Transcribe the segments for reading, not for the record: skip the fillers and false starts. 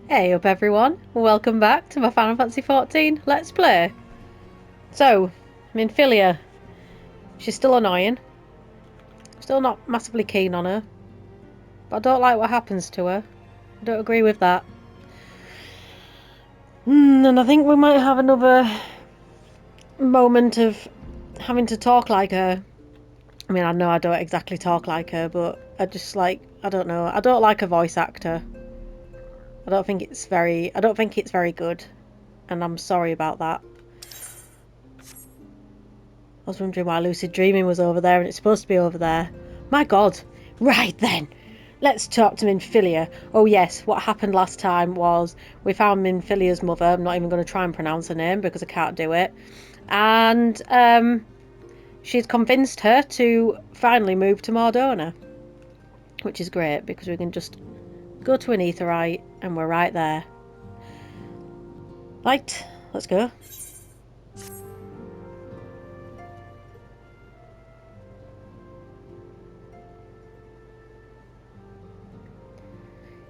Hey up everyone, welcome back to my Final Fantasy XIV Let's Play. So, Minfilia, she's still annoying, still not massively keen on her, but I don't like what happens to her, I don't agree with that. And I think we might have another moment of having to talk like her. I mean, I know I don't exactly talk like her, but I just I don't know, I don't like a voice actor. I don't think it's very good, and I'm sorry about that. I was wondering why Lucid Dreaming was over there and it's supposed to be over there. My god. Right then. Let's talk to Minfilia. Oh yes, what happened last time was we found Minfilia's mother. I'm not even going to try and pronounce her name because I can't do it. And she's convinced her to finally move to Mordona. Which is great because we can just go to an Aetheryte and we're right there. Right, let's go.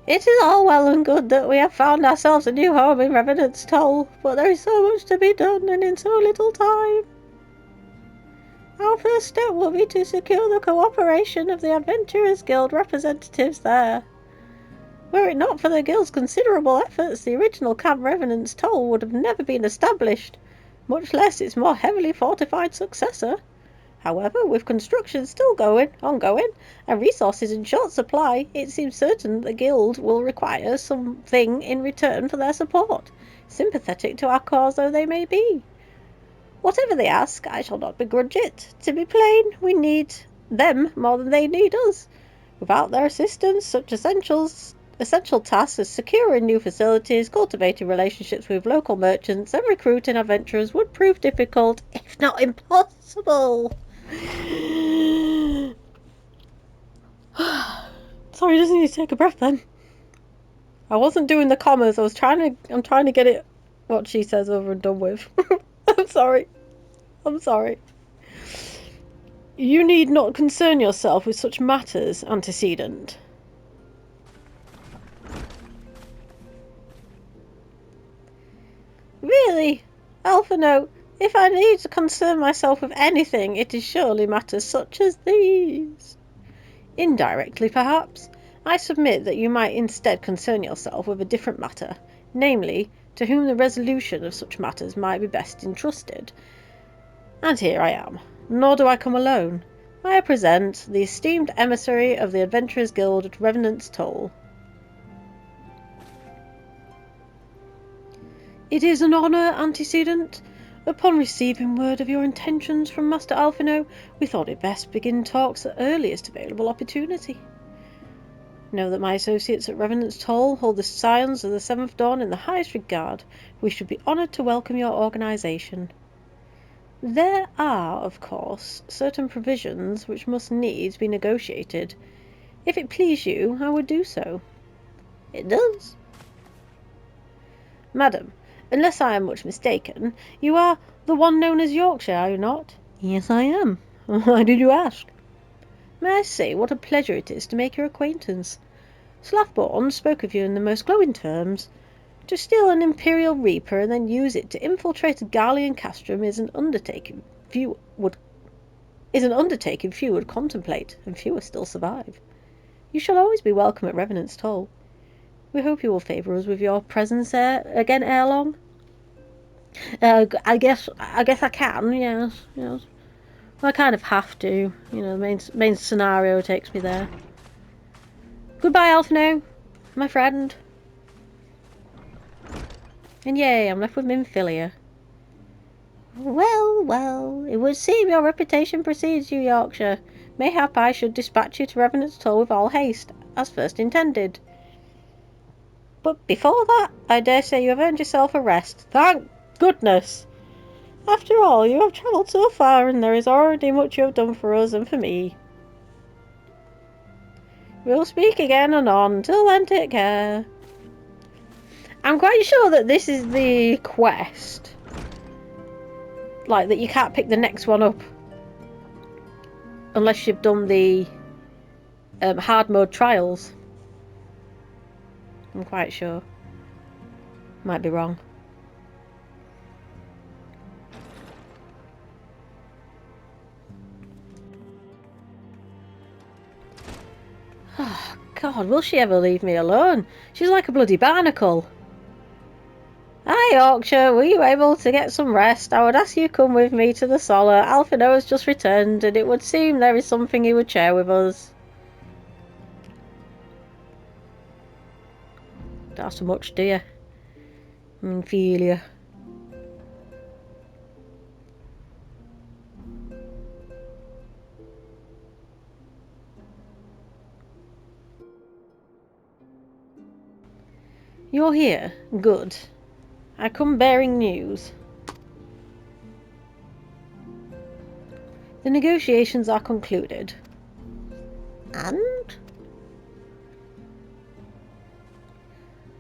It is all well and good that we have found ourselves a new home in Revenant's Toll, but there is so much to be done and in so little time. Our first step will be to secure the cooperation of the Adventurers Guild representatives there. Were it not for the Guild's considerable efforts, the original Camp Revenant's Toll would have never been established, much less its more heavily fortified successor. However, with construction still ongoing, and resources in short supply, it seems certain that the Guild will require something in return for their support, sympathetic to our cause though they may be. Whatever they ask, I shall not begrudge it. To be plain, we need them more than they need us. Without their assistance, such essential tasks as securing new facilities, cultivating relationships with local merchants, and recruiting adventurers would prove difficult, if not impossible. Sorry, just need to take a breath then. I wasn't doing the commas. I'm trying to get it what she says over and done with. I'm sorry. I'm sorry. You need not concern yourself with such matters, antecedent. Really? Alphino, if I need to concern myself with anything, it is surely matters such as these. Indirectly, perhaps. I submit that you might instead concern yourself with a different matter, namely, to whom the resolution of such matters might be best entrusted. And here I am. Nor do I come alone. I present the esteemed emissary of the Adventurers Guild at Revenant's Toll. It is an honour, antecedent. Upon receiving word of your intentions from Master Alphino, we thought it best begin talks at earliest available opportunity. Know that my associates at Revenant's Toll hold the Scions of the Seventh Dawn in the highest regard. We should be honoured to welcome your organisation. There are, of course, certain provisions which must needs be negotiated. If it please you, I would do so. It does. Madam, unless I am much mistaken, you are the one known as Yorkshire, are you not? Yes, I am. Why did you ask? May I say what a pleasure it is to make your acquaintance? Slathborn spoke of you in the most glowing terms. To steal an Imperial Reaper and then use it to infiltrate a Garlean castrum is an undertaking few would contemplate, and fewer still survive. You shall always be welcome at Revenant's Toll. We hope you will favour us with your presence again ere long. I guess I can. Yes. Well, I kind of have to. You know, the main scenario takes me there. Goodbye, Alphino, my friend. And yay, I'm left with Minfilia. Well, it would seem your reputation precedes you, Yorkshire. Mayhap I should dispatch you to Revenant's Toll with all haste, as first intended. But before that, I dare say you have earned yourself a rest. Thank goodness! After all, you have travelled so far, and there is already much you have done for us and for me. We'll speak again anon. Till then, take care. I'm quite sure that this is the quest. Like, that you can't pick the next one up unless you've done the hard mode trials. I'm quite sure. Might be wrong. Oh, God, will she ever leave me alone? She's like a bloody barnacle. Hi, Yorkshire, were you able to get some rest? I would ask you come with me to the Solar. Alphino has just returned, and it would seem there is something he would share with us. Don't have so much, do you? Feel you. You're here? Good. I come bearing news. The negotiations are concluded. And?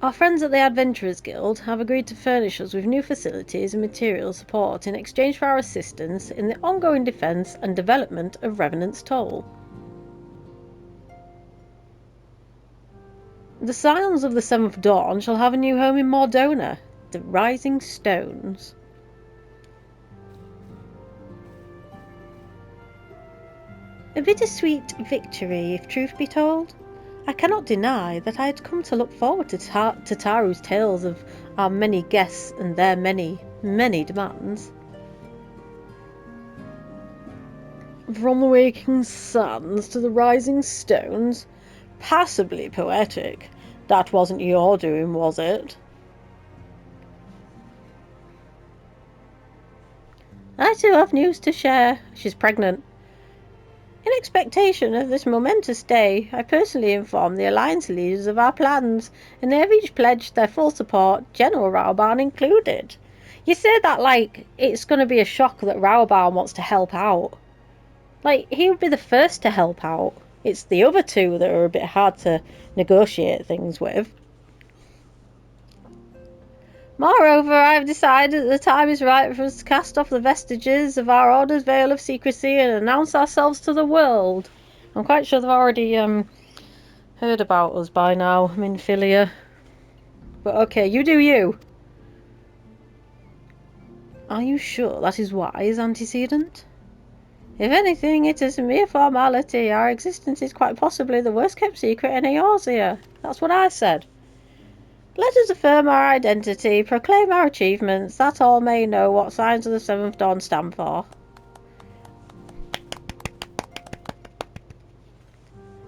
Our friends at the Adventurers Guild have agreed to furnish us with new facilities and material support in exchange for our assistance in the ongoing defence and development of Revenant's Toll. The Scions of the Seventh Dawn shall have a new home in Mordona, the Rising Stones. A bittersweet victory, if truth be told. I cannot deny that I had come to look forward to Taru's tales of our many guests and their many, many demands. From the waking sands to the rising stones, passably poetic. That wasn't your doing, was it? I too have news to share. She's pregnant. In expectation of this momentous day, I personally informed the Alliance leaders of our plans, and they have each pledged their full support, General Raoban included. You say that like it's going to be a shock that Raoban wants to help out. Like, he would be the first to help out. It's the other two that are a bit hard to negotiate things with. Moreover, I have decided that the time is right for us to cast off the vestiges of our order's veil of secrecy and announce ourselves to the world. I'm quite sure they've already heard about us by now, Minfilia. But okay, you do you. Are you sure that is wise, Antecedent? If anything, it is a mere formality. Our existence is quite possibly the worst kept secret in Eorzea. That's what I said. Let us affirm our identity, proclaim our achievements, that all may know what signs of the Seventh Dawn stand for.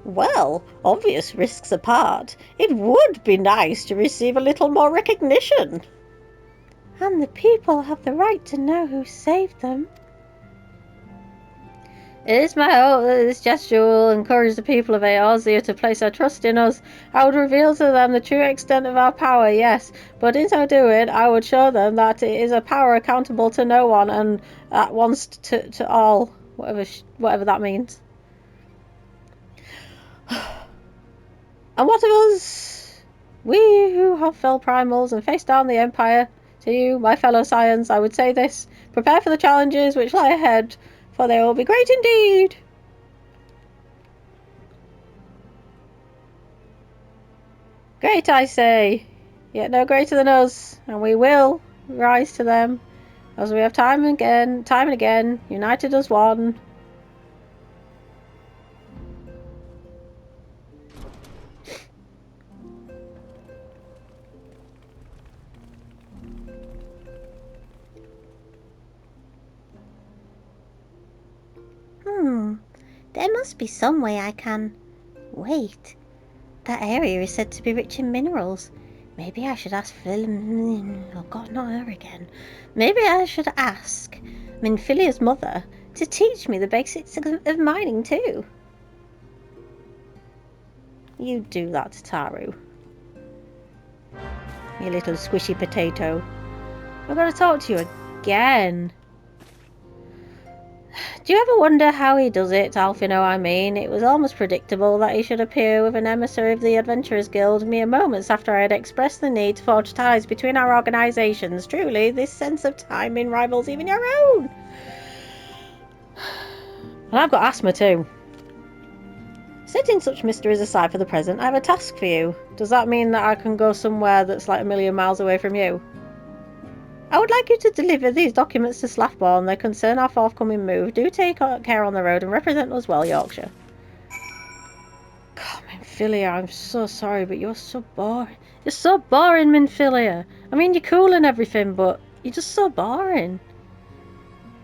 Well, obvious risks apart, it would be nice to receive a little more recognition. And the people have the right to know who saved them. It is my hope that this gesture will encourage the people of Eorzea to place their trust in us. I would reveal to them the true extent of our power, yes, but in so doing, I would show them that it is a power accountable to no one and at once to all, whatever that means. And what of us? We who have felled primals and faced down the Empire. To you, my fellow Scions, I would say this. Prepare for the challenges which lie ahead, for they will be great indeed. Great, I say, yet no greater than us, and we will rise to them, as we have time and again, united as one. There must be some way I can... Wait. That area is said to be rich in minerals. Maybe I should ask Oh God, not her again. Maybe I should ask Minfilia's mother to teach me the basics of mining too. You do that, Taru. You little squishy potato. I've got to talk to you again. Do you ever wonder how he does it, Alphino, I mean? It was almost predictable that he should appear with an emissary of the Adventurers Guild mere moments after I had expressed the need to forge ties between our organisations. Truly, this sense of timing rivals even your own. And I've got asthma too. Setting such mysteries aside for the present, I have a task for you. Does that mean that I can go somewhere that's like 1,000,000 miles away from you? I would like you to deliver these documents to Slaffborn. They concern our forthcoming move. Do take care on the road and represent us well, Yorkshire. God, Minfilia, I'm so sorry, but you're so boring. You're so boring, Minfilia. I mean, you're cool and everything, but you're just so boring.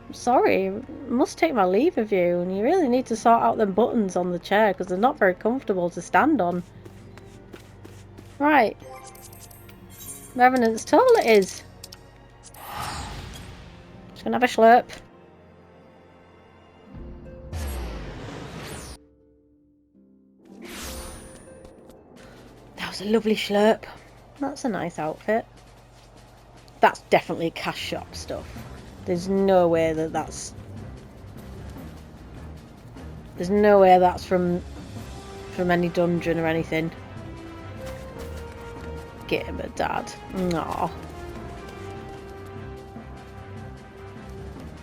I'm sorry, I must take my leave of you, and you really need to sort out them buttons on the chair, because they're not very comfortable to stand on. Right. Revenant's Toll it is. Just gonna have a slurp. That was a lovely slurp. That's a nice outfit. That's definitely cash shop stuff. There's no way that that's... There's no way that's from any dungeon or anything. Get him a dad. Aww.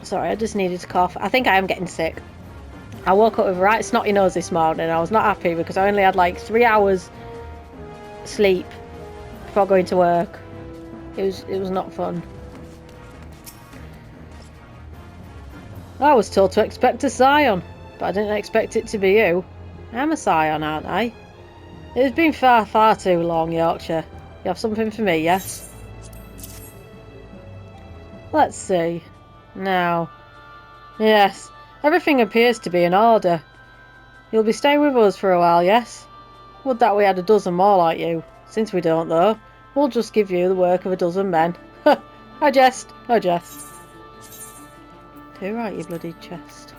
Sorry, I just needed to cough. I think I am getting sick. I woke up with a right snotty nose this morning. I was not happy because I only had like 3 hours sleep before going to work. It was not fun. I was told to expect a scion, but I didn't expect it to be you. I'm a scion, aren't I? It has been far too long, Yorkshire. You have something for me, yes? Let's see. Now. Yes, everything appears to be in order. You'll be staying with us for a while, yes? Would that we had a dozen more like you. Since we don't, though, we'll just give you the work of a dozen men. I jest. Too right, you bloody chest.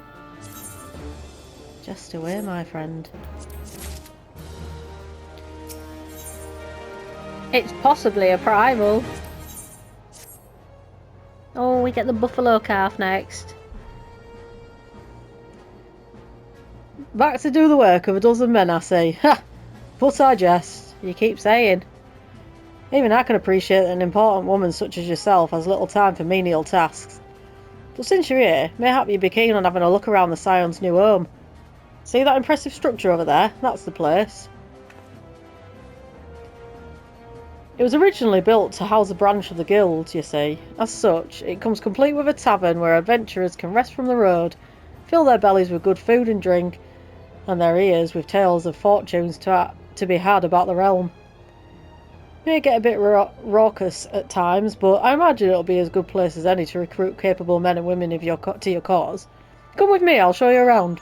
Jest away, my friend. It's possibly a primal. Oh, we get the buffalo calf next. Back to do the work of a dozen men, I say. Ha! But I jest. You keep saying. Even I can appreciate that an important woman such as yourself has little time for menial tasks. But since you're here, mayhap you'd be keen on having a look around the Scion's new home. See that impressive structure over there? That's the place. It was originally built to house a branch of the guild, you see. As such, it comes complete with a tavern where adventurers can rest from the road, fill their bellies with good food and drink, and their ears with tales of fortunes to be had about the realm. May get a bit raucous at times, but I imagine it'll be as good place as any to recruit capable men and women to your cause. Come with me, I'll show you around.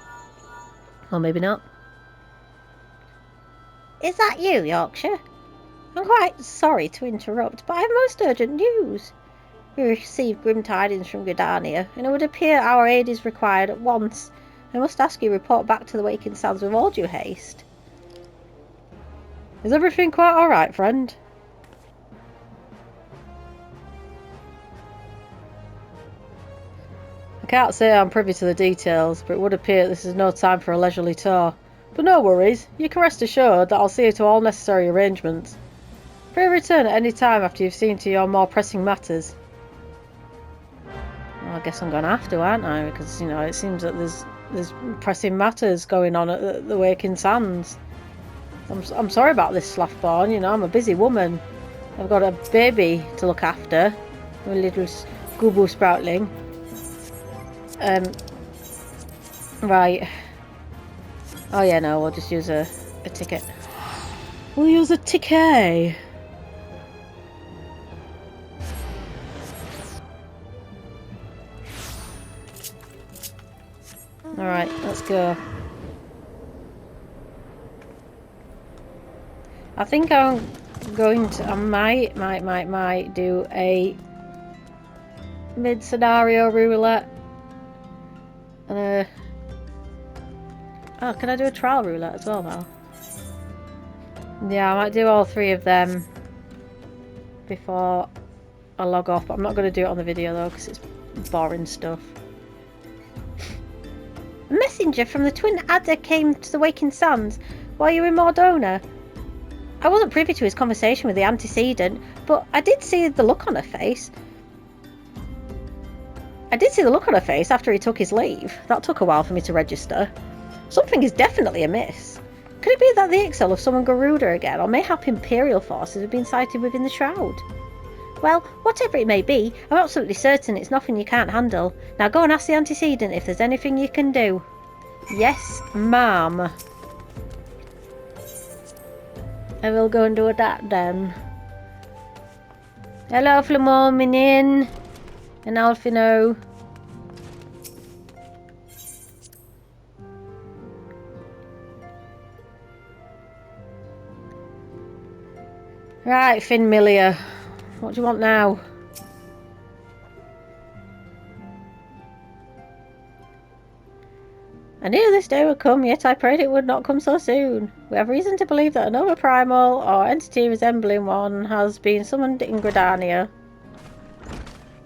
Or maybe not. Is that you, Yorkshire? I'm quite sorry to interrupt, but I have most urgent news. We received grim tidings from Gridania, and it would appear our aid is required at once. I must ask you to report back to the Waking Sands with all due haste. Is everything quite alright, friend? I can't say I'm privy to the details, but it would appear this is no time for a leisurely tour. But no worries, you can rest assured that I'll see to all necessary arrangements. Pray return at any time after you've seen to your more pressing matters. Well, I guess I'm going to have to, aren't I? Because, you know, it seems that there's pressing matters going on at the Waking Sands. I'm sorry about this, Slaffborn, you know, I'm a busy woman. I've got a baby to look after. A little Google Sproutling. Right. Oh yeah, no, we'll just use a ticket. We'll use a ticket. Alright, let's go. I think I'm going to... I might do a mid-scenario roulette. And oh, can I do a trial roulette as well now? Yeah, I might do all 3 of them before I log off. But I'm not going to do it on the video though, because it's boring stuff. A messenger from the Twin Adder came to the Waking Sands while you were in Mordona. I wasn't privy to his conversation with the antecedent, but I did see the look on her face. After he took his leave. That took a while for me to register. Something is definitely amiss. Could it be that the Ixel of summoned Garuda again, or mayhap Imperial forces have been sighted within the shroud? Well, whatever it may be, I'm absolutely certain it's nothing you can't handle. Now go and ask the antecedent if there's anything you can do. Yes, ma'am. I will go and do that then. Hello, Flamor, Minin, and Alfino. Right, Finmilia. What do you want now? I knew this day would come, yet I prayed it would not come so soon. We have reason to believe that another primal, or entity resembling one, has been summoned in Gridania.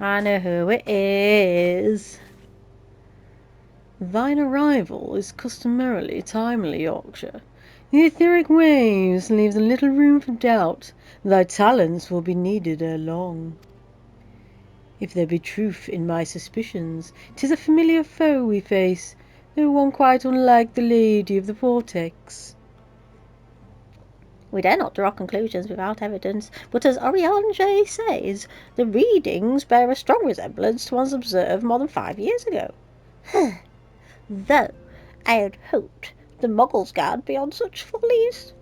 I know who it is. Thine arrival is customarily timely, Yorkshire. The etheric waves leave little room for doubt. Thy talents will be needed ere long. If there be truth in my suspicions, 'tis a familiar foe we face, though one quite unlike the Lady of the Vortex. We dare not draw conclusions without evidence, but as Eorzea says, the readings bear a strong resemblance to ones observed more than 5 years ago. Though I had hoped the Muggles guard beyond such follies.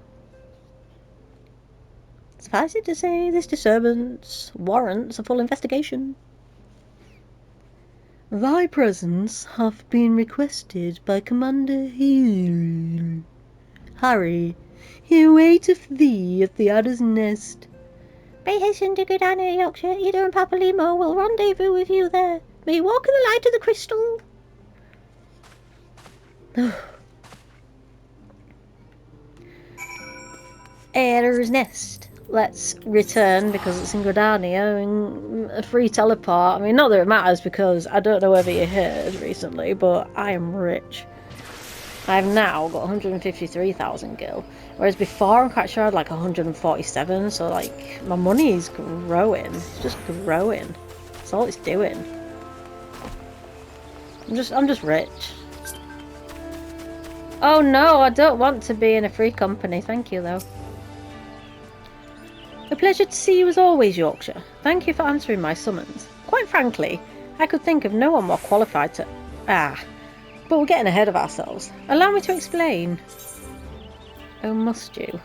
Suffice it to say, this disturbance warrants a full investigation. Thy presence hath been requested by Commander Harry. He waiteth thee at the Adder's Nest. May hasten to Gridania, Yorkshire. Ida and Papalimo will rendezvous with you there. May you walk in the light of the crystal. Adder's Nest. Let's return because it's in Gridania and a free teleport. I mean, not that it matters because I don't know whether you heard recently, but I am rich. I've now got 153,000 gil, whereas before I'm quite sure I had like 147, so like my money is growing. It's just growing. That's all it's doing. I'm just rich. Oh no, I don't want to be in a free company. Thank you though. A pleasure to see you as always, Yorkshire. Thank you for answering my summons. Quite frankly, I could think of no one more qualified to... but we're getting ahead of ourselves. Allow me to explain. Oh, must you?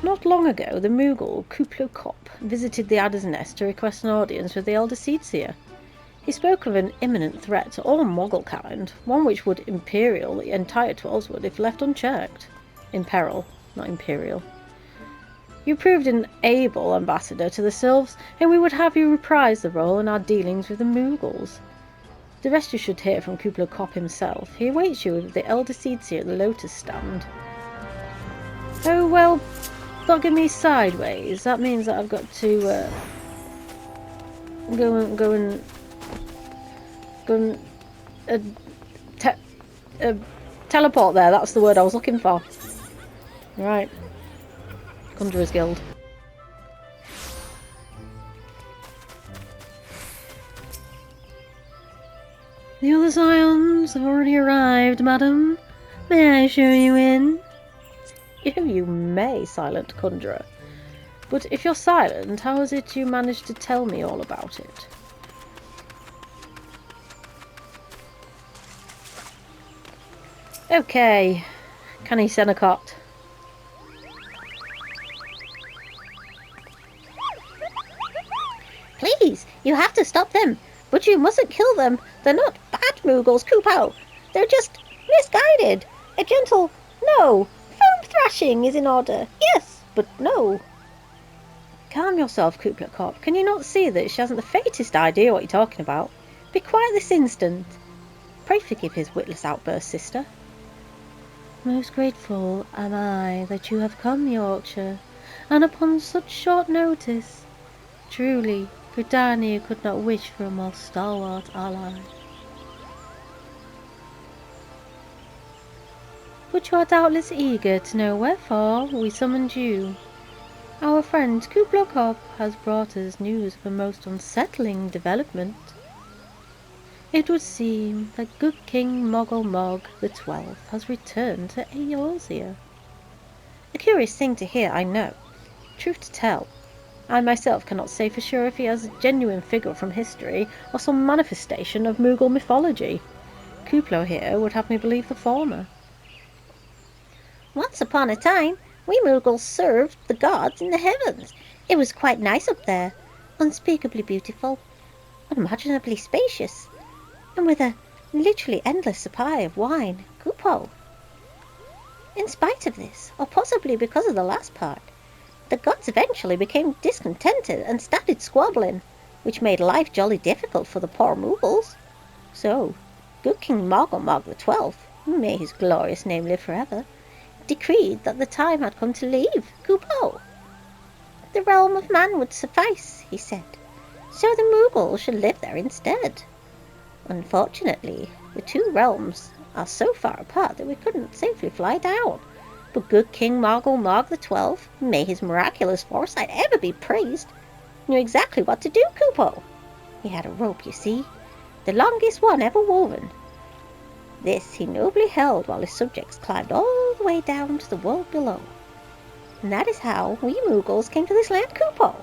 Not long ago, the Moogle Kuplo Kop visited the Adder's Nest to request an audience with the Elder Seedseer. He spoke of an imminent threat to all Moggle-kind, one which would imperil the entire Twelveswood if left unchecked. Imperil, not imperial. You proved an able ambassador to the Sylphs, and we would have you reprise the role in our dealings with the Moogles. The rest you should hear from Kuplo Kop himself. He awaits you with the Elder Seedseer at the Lotus Stand. Oh, well, bugging me sideways. That means that I've got to go and teleport there. That's the word I was looking for. Right. Conjurer's Guild. The other scions have already arrived, madam. May I show you in? You may, silent conjurer. But if you're silent, how is it you managed to tell me all about it? Okay. Canny Senecott. Please, you have to stop them. But you mustn't kill them. They're not bad Moogles, Kupo. They're just misguided. A gentle no. Firm thrashing is in order. Yes, but no. Calm yourself, Kuplo Kop. Can you not see that she hasn't the faintest idea what you're talking about? Be quiet this instant. Pray forgive his witless outburst, sister. Most grateful am I that you have come, Yorkshire, and upon such short notice. Truly, Gridania could not wish for a more stalwart ally. But you are doubtless eager to know wherefore we summoned you. Our friend Kuplo Kop has brought us news of a most unsettling development. It would seem that good King Moggle Mog the 12th has returned to Eorzea. A curious thing to hear, I know. Truth to tell, I myself cannot say for sure if he is a genuine figure from history or some manifestation of Moogle mythology. Kuplo here would have me believe the former. Once upon a time, we Moogles served the gods in the heavens. It was quite nice up there, unspeakably beautiful, unimaginably spacious, and with a literally endless supply of wine, kupo. In spite of this, or possibly because of the last part, the gods eventually became discontented and started squabbling, which made life jolly difficult for the poor Moogles. So, good King Moggle the 12th, may his glorious name live forever, decreed that the time had come to leave Kupo. The realm of man would suffice, he said, so the Moogles should live there instead. Unfortunately, the two realms are so far apart that we couldn't safely fly down. But good King Moggle Mog the 12th, may his miraculous foresight ever be praised, knew exactly what to do, Kupo. He had a rope, you see, the longest one ever woven. This he nobly held while his subjects climbed all the way down to the world below. And that is how we Moogles came to this land, Kupo.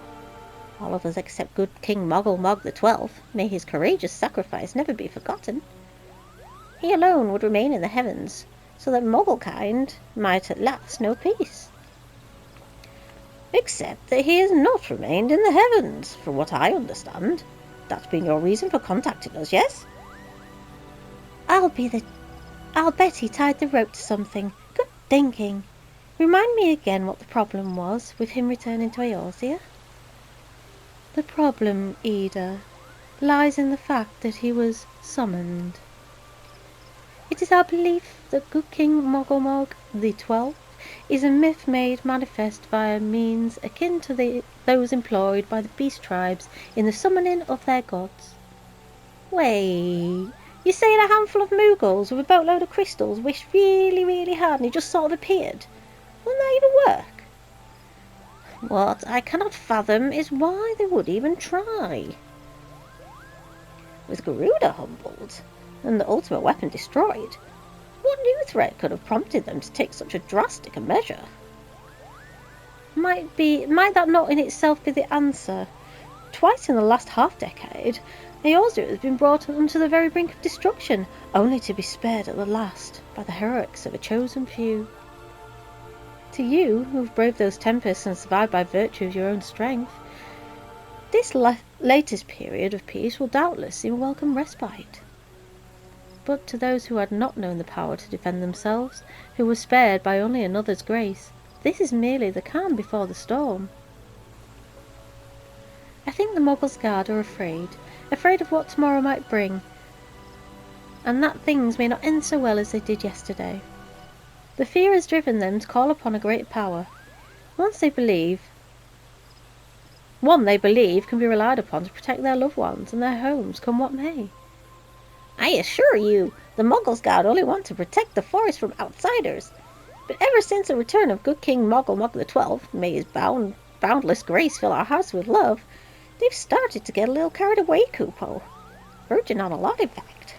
All of us except good King Moggle Mog the 12th, may his courageous sacrifice never be forgotten. He alone would remain in the heavens, so that Mogglekind might at last know peace. Except that he has not remained in the heavens, from what I understand. That's been your reason for contacting us, yes? I'll bet he tied the rope to something. Good thinking. Remind me again what the problem was with him returning to Eorzea. The problem, Ida, lies in the fact that he was summoned. It is our belief that good King Mogglemog the 12th is a myth made manifest via means akin to those employed by the beast tribes in the summoning of their gods. Wait, you're saying a handful of Moogles with a boatload of crystals wished really, really hard and he just sort of appeared? Wouldn't that even work? What I cannot fathom is why they would even try. With Garuda humbled and the ultimate weapon destroyed, what new threat could have prompted them to take such a drastic a measure? Might that not in itself be the answer? Twice in the last half-decade, Eorzea has been brought onto the very brink of destruction, only to be spared at the last by the heroics of a chosen few. To you, who've braved those tempests and survived by virtue of your own strength, this latest period of peace will doubtless seem a welcome respite. But to those who had not known the power to defend themselves, who were spared by only another's grace, this is merely the calm before the storm. I think the Moggles Guard are afraid of what tomorrow might bring, and that things may not end so well as they did yesterday. The fear has driven them to call upon a great power, one they believe can be relied upon to protect their loved ones and their homes, come what may. I assure you, the Moggles Guard only want to protect the forest from outsiders. But ever since the return of good King Moggle Mog the 12th, may his boundless grace fill our hearts with love, they've started to get a little carried away, Kupo. Verging on a lot, in fact.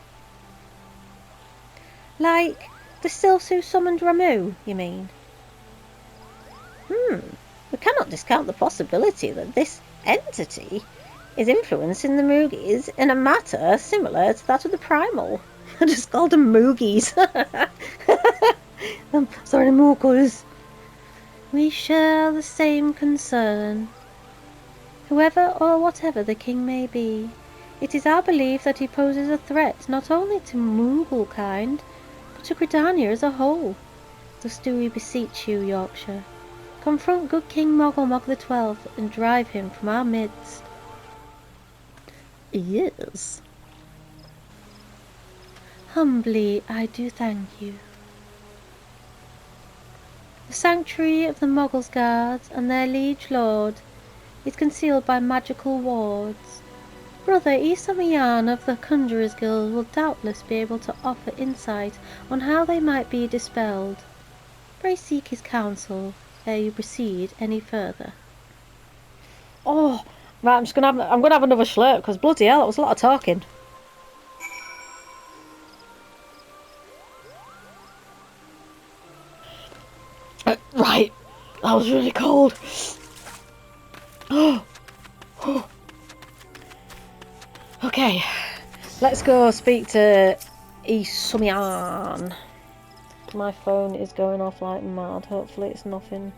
Like the sylphs who summoned Ramu, you mean? We cannot discount the possibility that this entity is influencing the Moogies in a matter similar to that of the Primal. I just called them Moogies. I'm sorry, Moogles. We share the same concern. Whoever or whatever the king may be, it is our belief that he poses a threat not only to Mooglekind, but to Gridania as a whole. Thus do we beseech you, Yorkshire, confront good King Mogglemog the 12th and drive him from our midst. Yes. Humbly I do thank you. The sanctuary of the Moggles Guards and their liege lord is concealed by magical wards. Brother Isamayan of the Conjurers Guild will doubtless be able to offer insight on how they might be dispelled. Pray seek his counsel ere you proceed any further. Oh, right, I'm gonna have another slurp because bloody hell, that was a lot of talking. Right, that was really cold. Okay, let's go speak to Eorzea. My phone is going off like mad. Hopefully it's nothing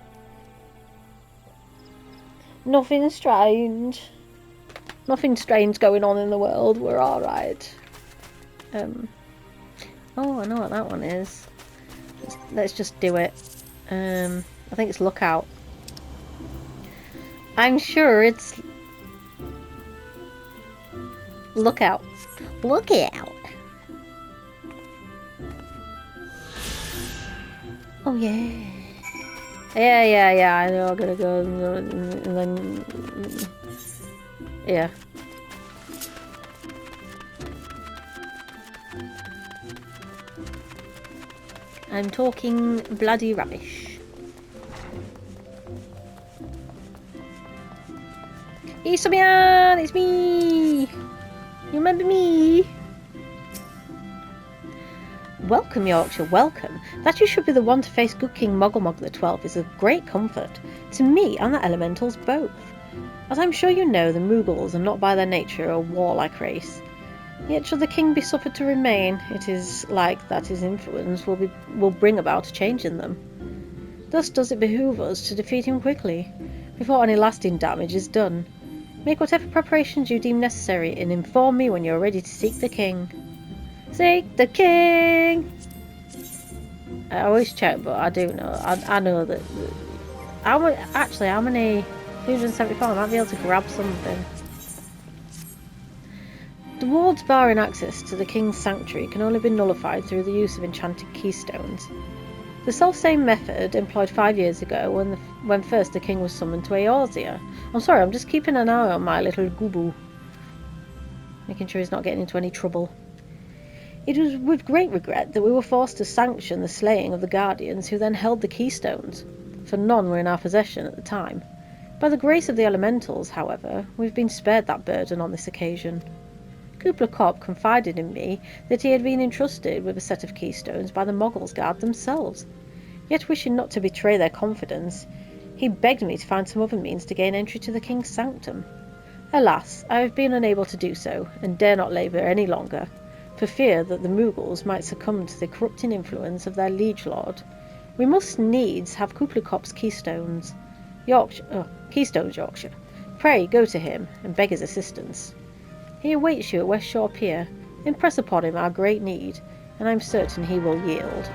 strange. Nothing strange going on in the world. We're alright. Oh, I know what that one is. Let's just do it. I think it's Lookout. I'm sure it's Lookout. Lookout. Oh, yeah. Yeah, I know I'm gonna go and then... Yeah. I'm talking bloody rubbish. Eorzea, it's me! You remember me? Welcome, Yorkshire, welcome. That you should be the one to face good King Mogglmog the 12th is of great comfort. To me and the elementals both. As I'm sure you know, the Moogles are not by their nature a warlike race. Yet should the king be suffered to remain, it is like that his influence will bring about a change in them. Thus does it behoove us to defeat him quickly, before any lasting damage is done. Make whatever preparations you deem necessary, and inform me when you are ready to seek the king. Seek the king! I always check, but I do know. I know that... how many... 274, I might be able to grab something. The wards barring access to the king's sanctuary can only be nullified through the use of enchanted keystones. The self-same method employed 5 years ago when first the king was summoned to Eorzea. I'm sorry, I'm just keeping an eye on my little Gubu. Making sure he's not getting into any trouble. It was with great regret that we were forced to sanction the slaying of the guardians who then held the keystones, for none were in our possession at the time. By the grace of the elementals, however, we've been spared that burden on this occasion. Kubla Kop confided in me that he had been entrusted with a set of keystones by the Moggles Guard themselves. Yet wishing not to betray their confidence, he begged me to find some other means to gain entry to the king's sanctum. Alas, I have been unable to do so, and dare not labour any longer, for fear that the Moogles might succumb to the corrupting influence of their liege lord. We must needs have Kubla Kop's keystones. Yorkshire. Pray go to him and beg his assistance. He awaits you at West Shore Pier. Impress upon him our great need, and I'm certain he will yield.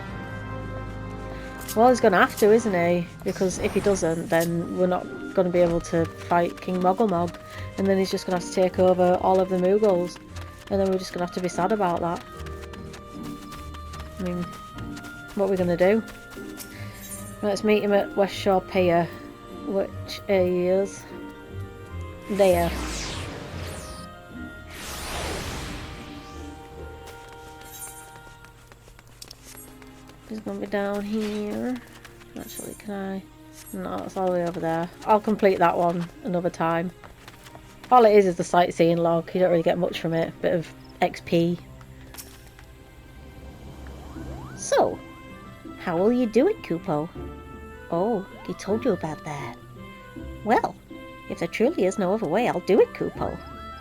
Well, he's going to have to, isn't he? Because if he doesn't, then we're not going to be able to fight King Mogglmog, and then he's just going to have to take over all of the Moogles, and then we're just going to have to be sad about that. I mean, what are we going to do? Let's meet him at West Shore Pier, which is there. He's gonna be down here. Actually, can I? No, it's all the way over there. I'll complete that one another time. All it is the sightseeing log. You don't really get much from it. Bit of XP. So, how will you do it, Kupo? Oh, he told you about that. Well, if there truly is no other way, I'll do it, Kupo.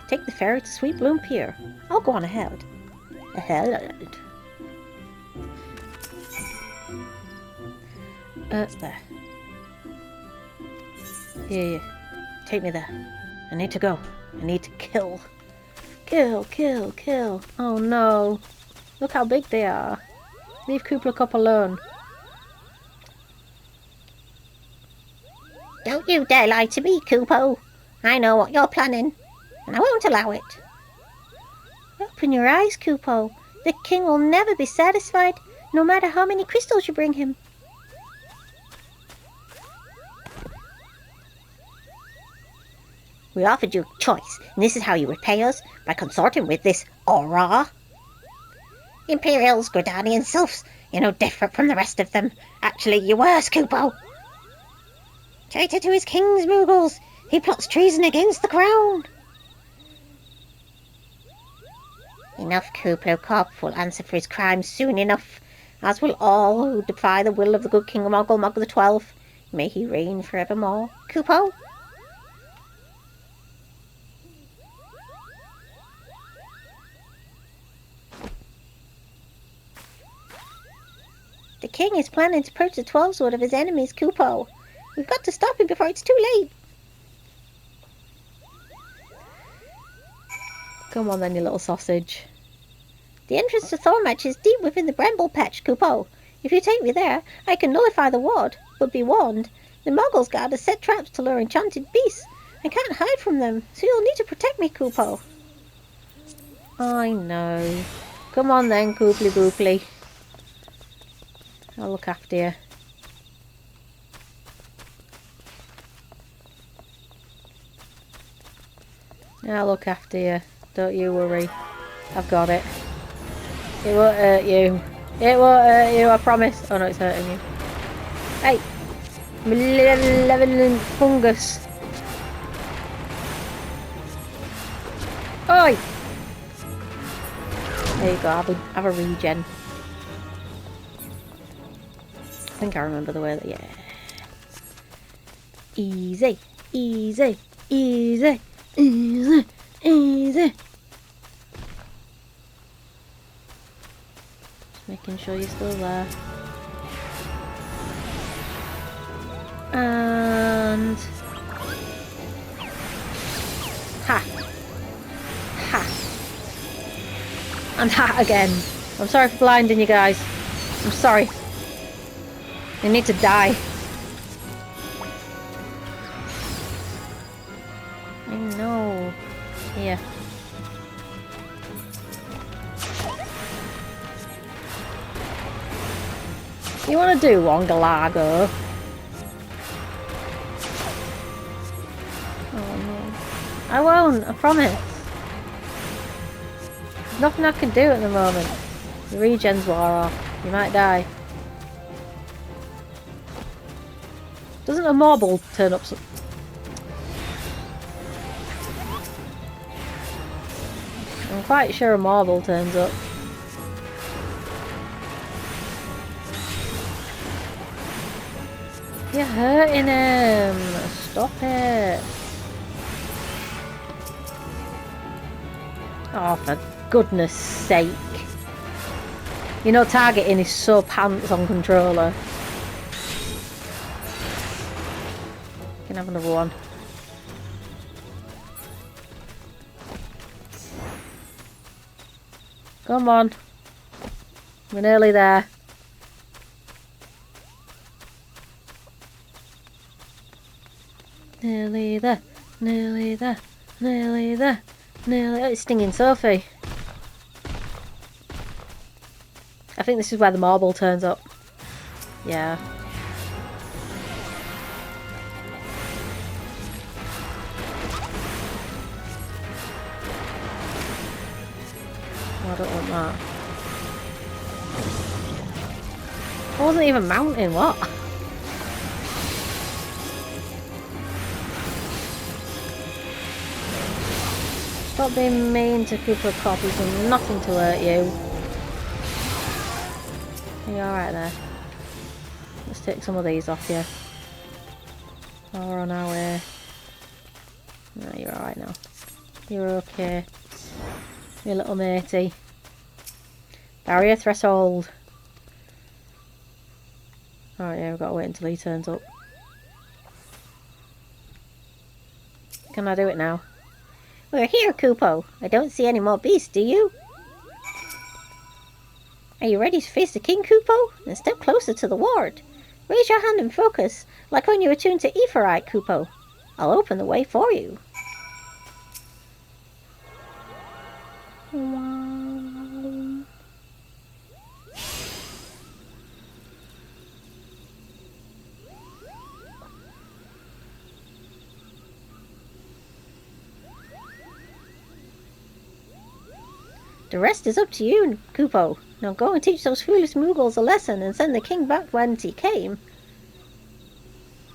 Take the ferry to Sweet Bloom Pier. I'll go on ahead. Ahead. There. Yeah. Take me there. I need to go. I need to kill. Kill. Oh no. Look how big they are. Leave Kubla Kop alone. Don't you dare lie to me, Kupo. I know what you're planning, and I won't allow it. Open your eyes, Kupo. The king will never be satisfied, no matter how many crystals you bring him. We offered you a choice, and this is how you repay us, by consorting with this Aura. Imperials, Gridanian Sylphs, you're no different from the rest of them. Actually, you're worse, Kupo. Traitor to his king's Moogles, he plots treason against the crown. Enough, Kubla Kop will answer for his crimes soon enough. as will all who defy the will of the good King Moggle Moggle the 12th. May he reign forevermore. Kupo? The king is planning to purge the 12 sword of his enemies, Kupo. We've got to stop him before it's too late. Come on then, you little sausage. The entrance to Thornmatch is deep within the bramble patch, Kupo. If you take me there, I can nullify the ward, but be warned. The Moggle's guard has set traps to lure enchanted beasts. I can't hide from them, so you'll need to protect me, Kupo. I know. Come on then, Kooply Booply. I'll look after you. I'll look after you. Don't you worry. I've got it. It won't hurt you. It won't hurt you, I promise. Oh no, it's hurting you. Hey! Malevolent fungus. Oi! There you go, have a regen. I think I remember the way that, yeah. Easy, easy, easy, easy, easy. Just making sure you're still there. And... ha! Ha! And ha again. I'm sorry for blinding you guys. I'm sorry. You need to die. I know. Here. You want to do Wongalago? Oh no. I won't, I promise. There's nothing I can do at the moment. The regen's wore off. You might die. Doesn't a marble turn up? I'm quite sure a marble turns up. You're hurting him! Stop it! Oh, for goodness sake. You know, targeting is so pants on controller. Can have another one. Come on. We're nearly there. Nearly there. Nearly there. Nearly there. Nearly. Oh, it's stinging Sophie. I think this is where the marble turns up. Yeah. I don't want that. I wasn't even mounting, what? Stop being mean to Cooper Cop, he's done nothing to hurt you. Are you alright there? Let's take some of these off you. While we're on our way. No, you're alright now. You're okay. You little matey. Barrier threshold. Alright, yeah, we've got to wait until he turns up. Can I do it now? We're here, Kupo. I don't see any more beasts, do you? Are you ready to face the king, Kupo? Then step closer to the ward. Raise your hand and focus, like when you attune to Aephorite, Kupo. I'll open the way for you. The rest is up to you, Kupo. Now go and teach those foolish Moogles a lesson and send the king back whence he came.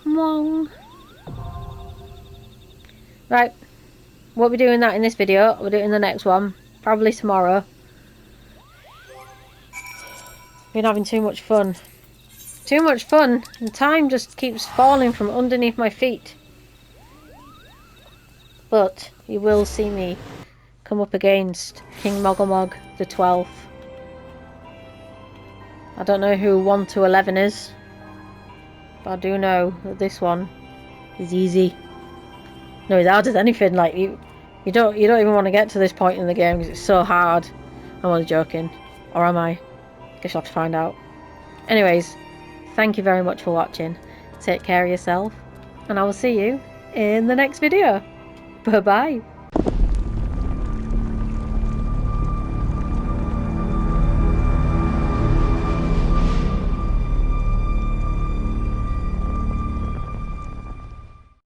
Wrong. Right. Won't be doing that in this video. We'll do it in the next one. Probably tomorrow. Been having too much fun. Too much fun, and time just keeps falling from underneath my feet. But you will see me come up against King Mogomog the 12th. I don't know who 1 to 11 is, but I do know that this one is easy. No, it's hard as anything. Like you don't even want to get to this point in the game because it's so hard. I'm only joking, or am I? Guess you'll have to find out. Anyways, thank you very much for watching. Take care of yourself, and I will see you in the next video. Bye bye.